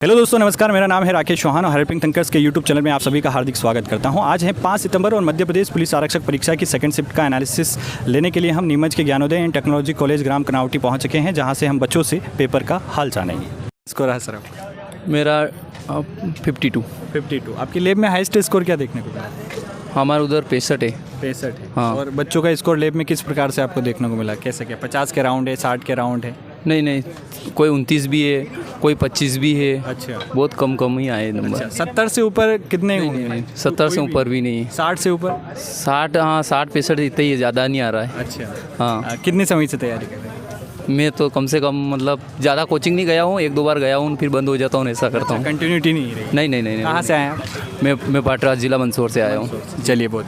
Hello दोस्तों, नमस्कार। मेरा नाम है राकेश चौहान और हेल्पिंग थिंकर्स के यूट्यूब चैनल में आप सभी का हार्दिक स्वागत करता हूं। आज है 5 सितंबर और मध्य प्रदेश पुलिस आरक्षक परीक्षा की सेकंड शिफ्ट का एनालिसिस लेने के लिए हम नीमच के ज्ञानोदय एंड टेक्नोलॉजी कॉलेज ग्राम कनावटी पहुंच चुके हैं, जहां से हम बच्चों से पेपर का हाल जानेंगे। स्कोर है सर मेरा 52। आपकी लैब में हाईएस्ट स्कोर क्या देखने को मिला? हमारा उधर 65 है। 65 है। हाँ। और बच्चों का स्कोर लैब में किस प्रकार से आपको देखने को मिला? कैसे क्या 50 के राउंड है, 60 के राउंड है? नहीं, कोई 29 भी है, कोई 25 भी है। अच्छा, बहुत कम ही आए नंबर। 70 से ऊपर कितने होंगे? नहीं, 70 से ऊपर भी नहीं। 60 से ऊपर? 60, हाँ 60-65 इतना ही, ज़्यादा नहीं आ रहा है। अच्छा, हाँ। कितने समय से तैयारी कर रहे हैं? मैं तो कम से कम मतलब ज़्यादा कोचिंग नहीं गया हूँ, 1-2 बार गया हूँ फिर बंद हो जाता हूँ, ऐसा करता हूँ। कंटिन्यूटी नहीं रही? नहीं। कहाँ से आए आप? मैं पाटरा जिला मंदसौर से आया हूँ। चलिए, बहुत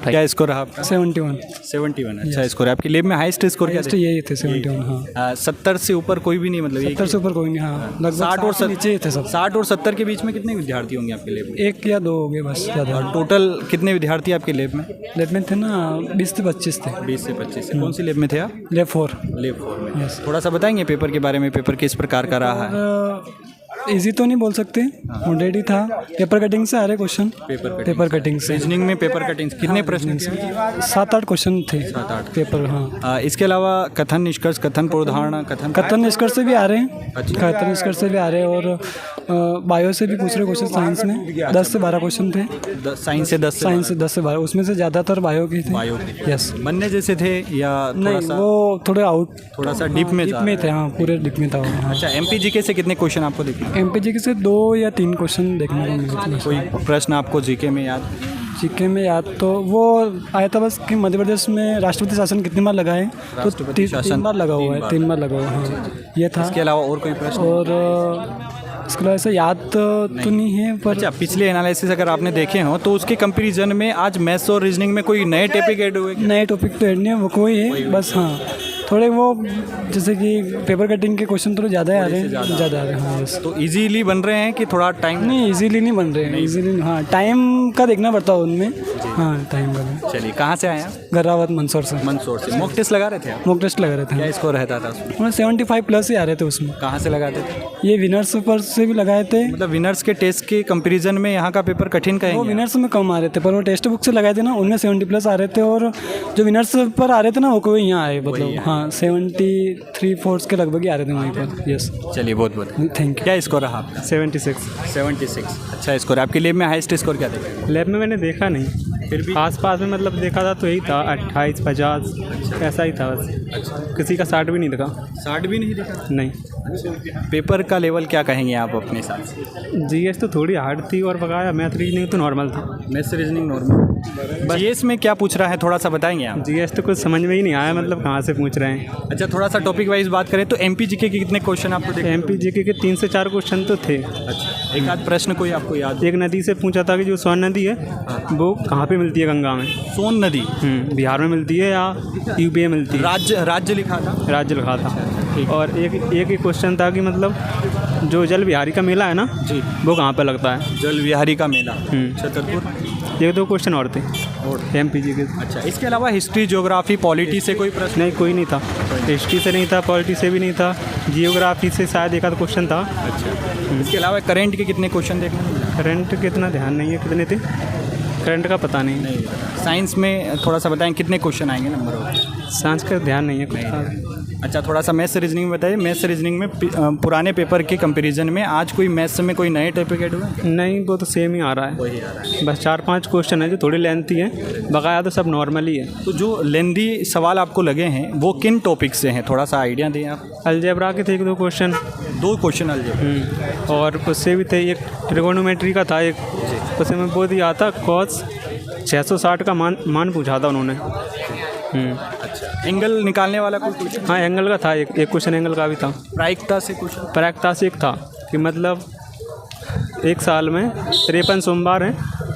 क्या स्कोर रहा आपका? 71। अच्छा स्कोर है। आपकी लैब में हाईएस्ट स्कोर क्या? यही थे 71। हाँ 70 से ऊपर कोई भी नहीं, मतलब 70 से ऊपर कोई नहीं। हाँ लगभग 60 और 60 नीचे थे सब। 60 और 70 के बीच में कितने विद्यार्थी होंगे आपके लैब में? 1 या 2 हो गए बस, ज़्यादा। और टोटल कितने विद्यार्थी आपके लैब में? लैब में थे ना 20 से 25 थे। 20 से 25 से। कौन सी लैब में थे आप? लैब 4। लैब 4 में। थोड़ा सा बताएंगे पेपर के बारे में, पेपर किस प्रकार का रहा है? इजी तो नहीं बोल सकते, ऑलरेडी था। पेपर कटिंग से आ रहे क्वेश्चन। पेपर कटिंग से। रीजनिंग में पेपर कटिंग कितने प्रश्न थे? 7-8 क्वेश्चन थे। 7-8 पेपर। हाँ इसके अलावा कथन निष्कर्ष, कथन पूर्वधारणा, कथन निष्कर्ष से भी आ रहे हैं। कथन निष्कर्ष से भी आ रहे हैं और बायो से भी पूछ रहे क्वेश्चन। साइंस में 10 से 12 क्वेश्चन थे। साइंस से 10 से 12, उसमें से ज़्यादातर बायो के थे। बायो के यस। बनने जैसे थे या नहीं, वो थोड़े थोड़ा सा डीप में थे। हाँ पूरे डीप में था वो। हाँ। अच्छा, एमपीजीके से कितने क्वेश्चन आपको दिखे? एमपीजीके से 2 या 3 क्वेश्चन देखने को मिले थे। कोई प्रश्न आपको जीके में याद? जीके में याद तो वो आया था बस कि मध्य प्रदेश में राष्ट्रपति शासन कितनी बार लगा है, तो 3 बार लगा हुआ है। 3 बार लगा हुआ है। हाँ ये था। इसके अलावा और कोई प्रश्न? और इसके अलावा ऐसा याद तो नहीं है पर। अच्छा, पिछले एनालिसिस अगर आपने देखे हो तो उसके कंपैरिजन में आज मैथ्स और रीजनिंग में कोई नए टॉपिक ऐड हुए? नए टॉपिक तो ऐड नहीं है, वो कोई है बस। हाँ थोड़े वो जैसे कि पेपर कटिंग के क्वेश्चन थोड़े ज़्यादा आ रहे हैं। ज़्यादा आ रहे हैं। हाँ यस। तो इजीली बन रहे हैं कि थोड़ा टाइम? नहीं, इजीली नहीं बन रहे हैं। इजीली हाँ टाइम का देखना पड़ता है उनमें। हाँ टाइम का। चलिए, कहाँ से आए आप? गर्रावत मंदसौर से। मंदसौर से। मॉक टेस्ट लगा रहे थे आप? मॉक टेस्ट लगा रहे थे। क्या स्कोर रहता था उसमें? 75+ ही आ रहे थे उसमें। कहाँ से लगाते थे? ये विनर्स पर से भी लगाए थे। मतलब विनर्स के टेस्ट के कंपैरिजन में यहाँ का पेपर कठिन वो कहेंगे? विनर्स में कम आ रहे थे, पर वो टेक्स्ट बुक से लगाए थे ना, उनमें 70+ आ रहे थे। और जो विनर्स पर आ रहे थे ना, वो कोई यहाँ आए, मतलब हाँ 73-4 के लगभग ही आ रहे थे वहीं पर। यस। चलिए, बहुत बहुत थैंक यू। क्या स्कोर रहा आपका? 76। अच्छा स्कोर। आपकी लैब में हाईएस्ट स्कोर क्या था? लैब में मैंने देखा नहीं, फिर भी आसपास में मतलब देखा था तो यही था 28-50 ऐसा ही था बस। किसी का 60 भी नहीं दिखा। 60 भी नहीं दिखा? नहीं। पेपर का लेवल क्या कहेंगे आप अपने हिसाब से? जीएस तो थोड़ी हार्ड थी और बकाया मैथ रीजनिंग तो नॉर्मल था। Maths reasoning normal. जीएस में क्या पूछ रहा है, थोड़ा सा बताएंगे आप? जीएस तो कुछ समझ में ही नहीं आया, मतलब कहाँ से पूछ रहे हैं। अच्छा, थोड़ा सा टॉपिक वाइज बात करें तो एमपीजीके के कितने क्वेश्चन आपको देखे? एमपीजीके के 3 से 4 क्वेश्चन तो थे। अच्छा, एक आध प्रश्न कोई आपको याद? एक नदी से पूछा था कि जो सोन नदी है वो कहाँ पे मिलती है गंगा में? सोन नदी बिहार में मिलती है या यूपी में मिलती है? राज्य लिखा था? राज्य लिखा था। और एक ही क्वेश्चन था कि मतलब जो जल विहारी का मेला है ना जी, वो कहाँ पे लगता है? जल विहारी का मेला छतरपुर। ये 2 क्वेश्चन और थे एमपीजी के। अच्छा, इसके अलावा हिस्ट्री, ज्योग्राफी, पॉलिटी से कोई प्रश्न? नहीं, कोई नहीं था। हिस्ट्री से नहीं था, पॉलिटी से भी नहीं था, जियोग्राफी से शायद एक आध क्वेश्चन था। अच्छा, इसके अलावा करंट के कितने क्वेश्चन देखने को मिला? करंट कितना ध्यान नहीं है, कितने थे करंट का पता नहीं। साइंस में थोड़ा सा बताएं कितने क्वेश्चन आएंगे नंबर? साइंस का ध्यान नहीं है कुछ। अच्छा, थोड़ा सा मैथ्स रीजनिंग में बताइए। मैथ्स रीजनिंग में पुराने पेपर के कंपैरिजन में आज कोई मैथ्स में कोई नए टॉपिक ऐड हुए? नहीं, वो तो सेम ही आ रहा है। वही आ रहा है। बस 4-5 क्वेश्चन है जो थोड़ी लेंथी है, बकाया तो सब नॉर्मल ही है। तो जो लेंदी सवाल आपको लगे हैं वो किन टॉपिक से हैं, थोड़ा सा आइडिया दें आप। अलजेब्रा के थे 1-2 क्वेश्चन। 2 question algebra. और उससे भी थे, एक ट्रिगोनोमेट्री का था, एक उसमें वो दिया था कॉस 660 का मान पूछा था उन्होंने। अच्छा, एंगल निकालने वाला कोई क्वेश्चन? हाँ, एंगल का था, एक क्वेश्चन एंगल का भी था। प्रायिकता से कुछ? प्रायिकता से एक था कि मतलब एक साल में 53 सोमवार हैं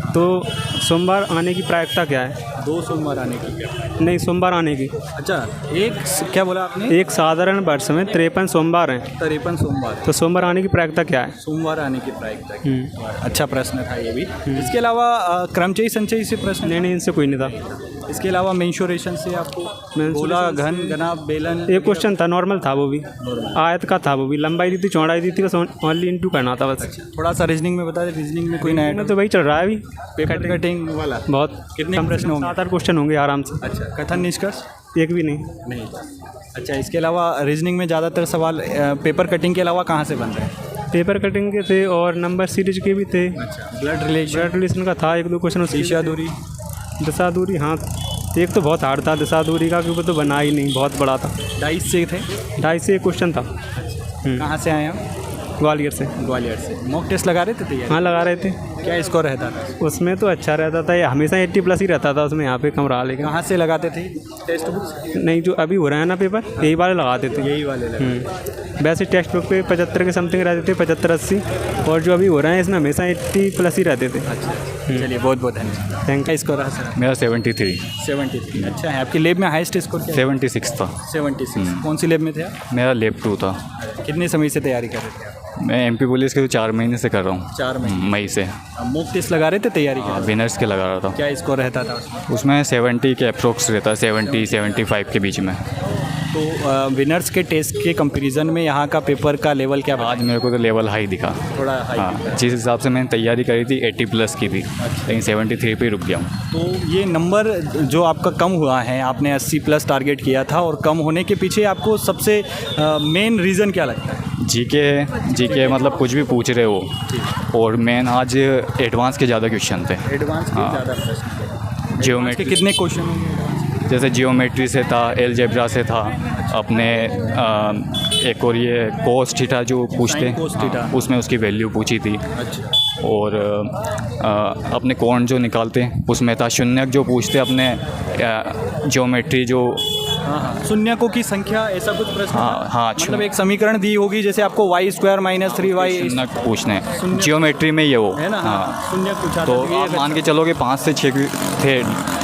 तो सोमवार आने की प्रायिकता क्या है? 2 सोमवार आने की। नहीं, सोमवार आने की। अच्छा, एक क्या बोला आपने? एक साधारण वर्ष में 53 सोमवार हैं, 53 सोमवार, तो सोमवार आने की प्रायिकता क्या है? सोमवार आने की प्रायिकता। अच्छा प्रश्न था ये भी। इसके अलावा कर्मचारी संचयी से प्रश्न? नहीं, इनसे कोई नहीं था। इसके अलावा मेंशोरेशन से आपको गोला, घन, घना, बेलन? एक क्वेश्चन था, नॉर्मल था वो भी, आयत का था वो भी, लंबाई दी थी, चौड़ाई दी थी, बस ओनली इंटू करना था बस। थोड़ा सा रीजनिंग में बता दें, रीजनिंग में कोई नया तो वही चल रहा है अभी, पेपर कटिंग वाला? बहुत। कितने प्रश्न होंगे? 7-8 क्वेश्चन होंगे आराम से। अच्छा, कथन निष्कर्ष? एक भी नहीं। नहीं। अच्छा, इसके अलावा रीजनिंग में ज़्यादातर सवाल पेपर कटिंग के अलावा कहाँ से बन रहे हैं? पेपर कटिंग के थे और नंबर सीरीज के भी थे। अच्छा, ब्लड रिलेशन का था 1-2 क्वेश्चन। ईशा दूरी? दिशा दूरी, हाँ, एक तो बहुत हार्ड था दिशा दूरी का, क्योंकि तो बना ही नहीं, बहुत बड़ा था। 22 से थे? 2.5 से एक क्वेश्चन था। कहाँ से आए आप? ग्वालियर से। ग्वालियर से। मॉक टेस्ट लगा रहे थे तैयारी? हाँ, लगा रहे थे। क्या स्कोर रहता था उसमें? तो अच्छा रहता था, ये हमेशा 80+ ही रहता था उसमें, यहाँ पे कम रहा। लेकिन कहाँ से लगाते थे टेस्ट बुक्स? नहीं, जो अभी हो रहा है ना पेपर, यही वाले लगाते थे। यही वाले लगे। वैसे टेक्स्ट बुक पे 75 के समथिंग रहते थे, 75-80, और जो अभी हो रहा है इसमें हमेशा 80+ ही रहते थे। अच्छा, चलिए, बहुत बहुत धन्यवाद। Thank you. स्कोर रहा सर? मेरा 73। 73। अच्छा है। आपकी लैब में हाईएस्ट स्कोर क्या है? 76 था। 76। कौन सी लैब में थे आप? मेरा लैब 2 था। कितने समय से तैयारी कर रहे थे आप? मैं MP पुलिस के तो 4 महीने से कर रहा हूँ। 4 महीने? मई से। मॉक टेस्ट लगा रहे थे तैयारी कर? विनर्स के लगा रहा था। क्या स्कोर रहता था उसमें? उसमें 70 के अप्रोक्स रहता है, 70-75 के बीच में। तो विनर्स के टेस्ट के कंपैरिजन में यहाँ का पेपर का लेवल क्या आज मेरे को तो लेवल हाई दिखा। थोड़ा हाई? हाँ, जिस हिसाब से मैंने तैयारी करी थी 80+ की थी, लेकिन 73 पे ही रुक गया हूँ। तो ये नंबर जो आपका कम हुआ है, आपने 80+ टारगेट किया था, और कम होने के पीछे आपको सबसे मेन रीज़न क्या लगता है? जीके मतलब कुछ भी पूछ रहे हो, और मेन आज एडवांस के ज़्यादा क्वेश्चन थे। एडवांस के ज़्यादा प्रश्न थे। जियोमेट्री कितने क्वेश्चन होंगे? जैसे जियोमेट्री से था, अलजेब्रा से था, अपने एक और ये कोस थीटा जो पूछते Sin cos theta। हाँ, उसमें उसकी वैल्यू पूछी थी। अच्छा। और अपने कोण जो निकालते उसमें था, शून्यक जो पूछते अपने ज्योमेट्री जो हाँ, शून्यकों की संख्या, ऐसा कुछ प्रश्न? हाँ, मतलब एक समीकरण दी होगी, जैसे आपको y² - 3y शून्यक पूछने जियोमेट्री में ये वो है ना? हाँ। शून्यक पूछा तो था। आप मान के चलोगे 5 से 6 थे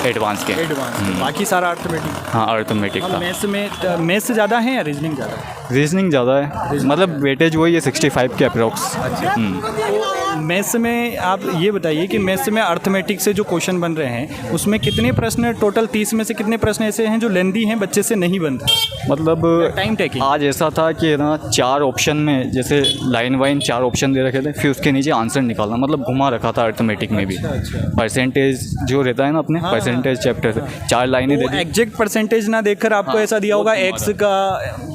एडवांस के। एडवांस, बाकी सारा अर्थमेटिक। हाँ, अर्थमेटिक था। मैथ्स से ज़्यादा है या रीजनिंग ज़्यादा है? रीजनिंग ज़्यादा है, मतलब वेटेज वही है 65 के अप्रोक्स। मैथ्स में आप ये बताइए कि मैथ्स में अर्थमेटिक से जो क्वेश्चन बन रहे हैं, उसमें कितने प्रश्न टोटल 30 में से कितने प्रश्न ऐसे हैं जो लेंदी हैं, बच्चे से नहीं बनते? मतलब टाइम टेकिंग। आज ऐसा था कि ना 4 ऑप्शन में जैसे लाइन वाइन 4 ऑप्शन दे रखे थे, फिर उसके नीचे आंसर निकालना, मतलब घुमा रखा था अर्थमेटिक में भी। परसेंटेज जो रहता है ना अपने, परसेंटेज चैप्टर से 4 लाइनें दे दी। एग्जैक्ट परसेंटेज ना देखकर आपको ऐसा दिया होगा एक्स का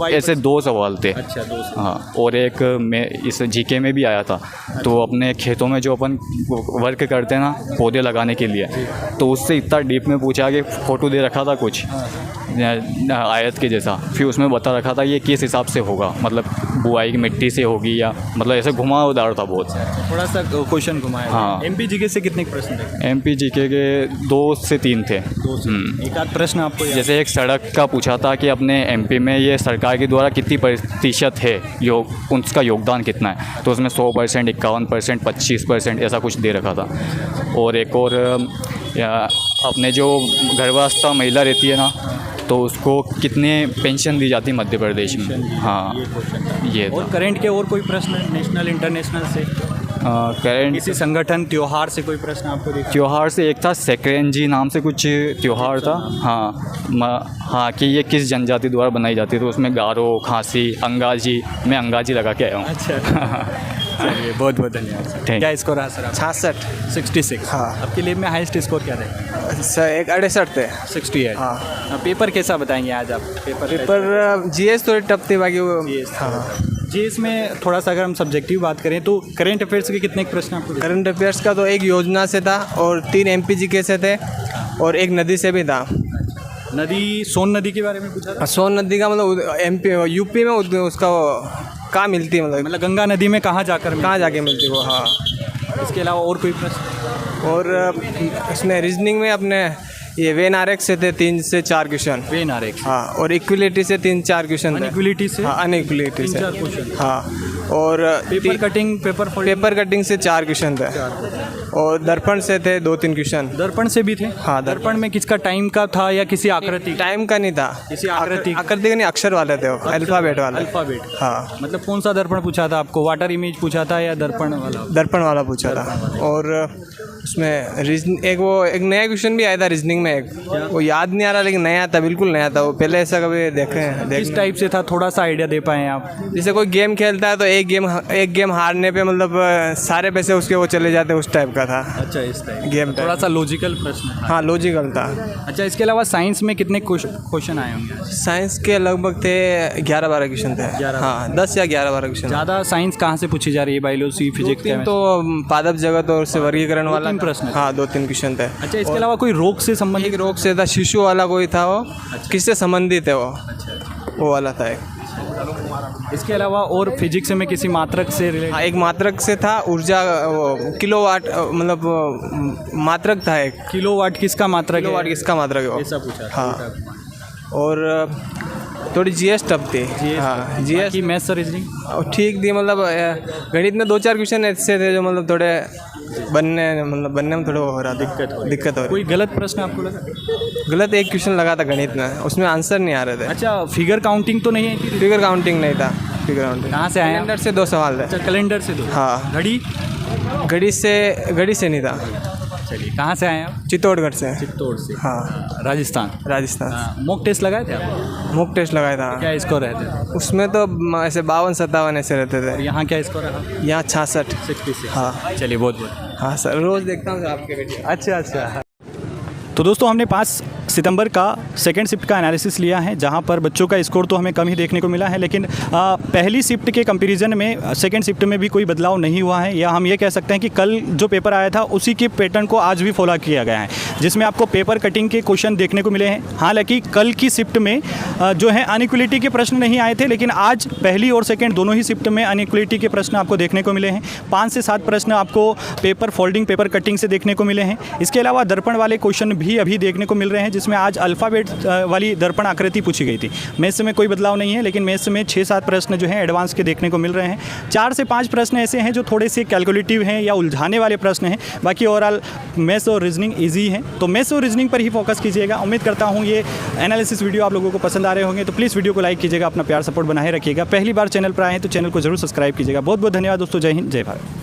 y? ऐसे 2 सवाल थे। अच्छा, 2 हाँ, और एक में इस जीके में भी आया था। तो अपने खेतों में जो अपन वर्क करते हैं ना पौधे लगाने के लिए, तो उससे इतना डीप में पूछा कि फ़ोटो दे रखा था कुछ आयत के जैसा, फिर उसमें बता रखा था ये किस हिसाब से होगा, मतलब बुआई की मिट्टी से होगी या, मतलब ऐसे घुमावदार था बहुत। थोड़ा सा क्वेश्चन घुमाया। हाँ। MP GK से कितने प्रश्न थे? MP GK के 2 से 3 थे। 2 से। एक आध प्रश्न आपको याद? जैसे एक सड़क का पूछा था कि अपने MP में ये सरकार के द्वारा कितनी प्रतिशत है उसका योगदान कितना है, तो उसमें 100%, 51%, 25% ऐसा कुछ दे रखा था। और एक और अपने जो गर्भावस्था महिला रहती है ना, तो उसको कितने पेंशन दी जाती है मध्य प्रदेश में। हाँ, ये और था। करंट के और कोई प्रश्न नेशनल इंटरनेशनल से? करंट किसी संगठन त्योहार से कोई प्रश्न आपको देखा? त्योहार से एक था, सेक्रेंजी नाम से कुछ त्योहार था। हाँ, कि ये किस जनजाति द्वारा बनाई जाती है, तो उसमें गारो, खांसी, अंगाजी, मैं अंगाजी लगा के आया हूँ। अच्छा। चलिए, बहुत बहुत धन्यवाद सर। Thank क्या स्कोर रहा सर? 66। 66। हाँ। आपके लिए में हाईएस्ट स्कोर क्या रहे? सर एक 68 थे। 68। हाँ। पेपर कैसा बताएंगे आज आप? पेपर GS थोड़ी टफ थी, बाकी वो हाँ। GS में थोड़ा सा अगर हम सब्जेक्टिव बात करें तो करंट अफेयर्स के कितने प्रश्न आपको? करंट अफेयर्स का तो एक योजना से था, और 3 MP GK से थे, और एक नदी से भी था। नदी, सोन नदी के बारे में पूछा था? सोन नदी का मतलब MP UP में उसका कहाँ मिलती है, मतलब गंगा नदी में कहाँ जाकर कहाँ जाके मिलती वो। हाँ। इसके अलावा और कोई प्रश्न? और इसमें रीजनिंग में अपने ये वेन आरेख से थे 3 से 4 क्वेश्चन। वेन आरेख। हाँ, और इक्विलिटी से 3-4 क्वेश्चन थे। इक्विलिटी से? हाँ, अनइक्विलिटी से 3-4 क्वेश्चन। हाँ, और पेपर कटिंग, पेपर कटिंग से 4 क्वेश्चन थे। और दर्पण से थे 2-3 क्वेश्चन। दर्पण से भी थे? हाँ, दर्पण में किसका टाइम का था या किसी आकृति? टाइम का नहीं था, किसी आकृति आकृति का नहीं, अक्षर वाले थे वो, अल्फ़ाबेट वाले। अल्फ़ाबेट। हाँ, मतलब कौन सा दर्पण पूछा था आपको? वाटर इमेज पूछा था या दर्पण वाला? दर्पण वाला पूछा था। और उसमें रीजन एक नया क्वेश्चन भी आया था रीजनिंग में एक, वो याद नहीं आ रहा लेकिन नया था, बिल्कुल नया था वो, पहले ऐसा कभी किस टाइप से था? थोड़ा सा आइडिया दे पाए आप? जैसे कोई गेम खेलता है तो एक गेम हारने पे मतलब सारे पैसे उसके वो चले जाते हैं, उस टाइप का था। अच्छा, इस टाइप गेम थोड़ा सा लॉजिकल प्रश्न है। हाँ, लॉजिकल था। अच्छा, इसके अलावा साइंस में कितने क्वेश्चन आए होंगे? साइंस के लगभग थे 11-12 क्वेश्चन थे। 11। हाँ, 10 या 11-12 क्वेश्चन। ज़्यादा साइंस कहाँ से पूछी जा रही है? Biology, physics? तो पादप जगत और उससे वर्गीकरण वाला 2-3 प्रश्न थे। हाँ, 2-3 क्वेश्चन थे। अच्छा, इसके अलावा कोई रोग से संबंधित? एक रोग से था, शिशु वाला कोई था वो, किससे संबंधित है वो, वो वाला था एक। इसके अलावा और फिजिक्स में किसी मात्रक से रिलेटेड? हाँ, एक मात्रक से था, ऊर्जा किलोवाट, मतलब मात्रक था एक। किलोवाट किसका मात्रक है? किलोवाट किसका मात्रक है वो? ऐसा पूछा था। हाँ, और थोड़ी जीएस टफ थी। हाँ, जीएस की मैथ्स और रीजनिंग ठीक थी, मतलब गणित में 2-4 क्वेश्चन ऐसे थे जो मतलब थोड़े बनने में थोड़ा हो रहा, दिक्कत हो रही। कोई गलत प्रश्न आपको लगा? गलत एक क्वेश्चन लगा था गणित में, उसमें आंसर नहीं आ रहे थे। अच्छा, फिगर काउंटिंग तो नहीं है? फिगर काउंटिंग नहीं था, फिगर काउंटिंग कहाँ से आया? कैलेंडर से 2 सवाल थे। अच्छा, कैलेंडर से 2। हाँ, घड़ी? घड़ी से नहीं था। चलिए, कहाँ से आए आप? चित्तौड़गढ़ से। चित्तौड़ से। हाँ, राजस्थान। मॉक टेस्ट लगाए थे आप? मुक टेस्ट लगाया था। क्या स्कोर रहते थे? उसमें तो ऐसे 52-57 ऐसे रहते और थे। यहाँ क्या स्कोर रहा? यहाँ 66। 66। हाँ। चलिए, बहुत बहुत। हाँ सर, रोज़ देखता हूँ आपके वीडियो। अच्छा। तो दोस्तों, हमने 5 सितंबर का सेकंड शिफ्ट का एनालिसिस लिया है, जहां पर बच्चों का स्कोर तो हमें कम ही देखने को मिला है, लेकिन पहली शिफ्ट के कंपैरिजन में सेकंड शिफ्ट में भी कोई बदलाव नहीं हुआ है, या हम ये कह सकते हैं कि कल जो पेपर आया था उसी के पैटर्न को आज भी फॉलो किया गया है, जिसमें आपको पेपर कटिंग के क्वेश्चन देखने को मिले हैं। हालांकि कल की शिफ्ट में जो है अनइक्वलिटी के प्रश्न नहीं आए थे, लेकिन आज पहली और सेकेंड दोनों ही शिफ्ट में अनइक्वलिटी के प्रश्न आपको देखने को मिले हैं। 5 से 7 प्रश्न आपको पेपर फोल्डिंग, पेपर कटिंग से देखने को मिले हैं। इसके अलावा दर्पण वाले क्वेश्चन भी अभी देखने को मिल रहे हैं, जिसमें आज अल्फ़ाबेट वाली दर्पण आकृति पूछी गई थी। मैथ्स में कोई बदलाव नहीं है, लेकिन मैथ्स में 6-7 प्रश्न जो हैं एडवांस के देखने को मिल रहे हैं। 4 से 5 प्रश्न ऐसे हैं जो थोड़े से कैलकुलेटिव हैं या उलझाने वाले प्रश्न हैं। बाकी ओवरऑल मैथ्स और रीजनिंग ईजी हैं, तो मैथ्स और रीजनिंग पर ही फोकस कीजिएगा। उम्मीद करता हूँ ये एनालिसिस वीडियो आप लोगों को पसंद आ रहे होंगे, तो प्लीज़ वीडियो को लाइक कीजिएगा, अपना प्यार सपोर्ट बनाए रखिएगा। पहली बार चैनल पर आए हैं तो चैनल को जरूर सब्सक्राइब कीजिएगा। बहुत बहुत धन्यवाद दोस्तों। जय हिंद, जय भारत।